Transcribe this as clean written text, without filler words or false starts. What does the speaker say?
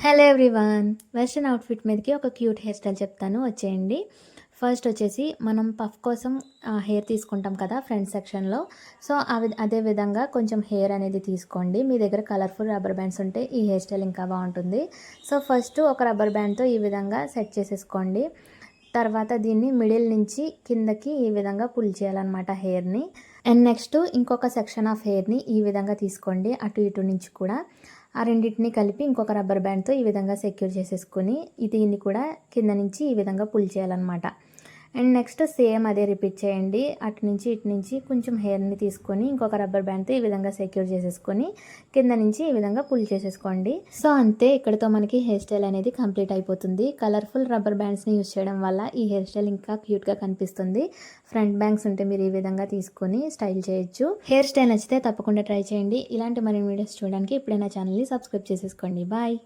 Hello everyone, western outfit మీదకి ఒక cute hair style చెప్తాను, వచ్చేయండి. ఫస్ట్ వచ్చేసి మనం పఫ్ కోసం హెయిర్ తీసుకుంటాం కదా ఫ్రంట్ సెక్షన్లో. సో అదే విధంగా కొంచెం హెయిర్ అనేది తీసుకోండి. మీ దగ్గర కలర్ఫుల్ రబ్బర్ బ్యాండ్స్ ఉంటే ఈ హెయిర్ స్టైల్ ఇంకా బాగుంటుంది. సో ఫస్ట్ ఒక రబ్బర్ బ్యాండ్తో ఈ విధంగా సెట్ చేసేసుకోండి. తర్వాత దీన్ని మిడిల్ నుంచి కిందకి ఈ విధంగా పుల్ చేయాలన్నమాట హెయిర్ని. అండ్ నెక్స్ట్ ఇంకొక సెక్షన్ ఆఫ్ హెయిర్ని ఈ విధంగా తీసుకోండి, అటు ఇటు నుంచి కూడా. ఆ రెండింటిని కలిపి ఇంకొక రబ్బర్ బ్యాండ్తో ఈ విధంగా సెక్యూర్ చేసేసుకొని దీన్ని కూడా కింద నుంచి ఈ విధంగా పుల్ చేయాలన్నమాట. అండ్ నెక్స్ట్ సేమ్ అదే రిపీట్ చేయండి. అటు నుంచి ఇటు నుంచి కొంచెం హెయిర్ని తీసుకొని ఇంకొక రబ్బర్ బ్యాండ్తో ఈ విధంగా సెక్యూర్ చేసేసుకొని కింద నుంచి ఈ విధంగా పుల్ చేసేసుకోండి. సో అంతే, ఇక్కడతో మనకి హెయిర్ స్టైల్ అనేది కంప్లీట్ అయిపోతుంది. కలర్ఫుల్ రబ్బర్ బ్యాండ్స్ని యూజ్ చేయడం వల్ల ఈ హెయిర్ స్టైల్ ఇంకా క్యూట్గా కనిపిస్తుంది. ఫ్రంట్ బ్యాంగ్స్ ఉంటే మీరు ఈ విధంగా తీసుకొని స్టైల్ చేయొచ్చు. హెయిర్ స్టైల్ నచ్చితే తప్పకుండా ట్రై చేయండి. ఇలాంటి మరిన్ని వీడియోస్ చూడడానికి ఇప్పుడే నా ఛానల్ని సబ్స్క్రైబ్ చేసేసుకోండి. బాయ్.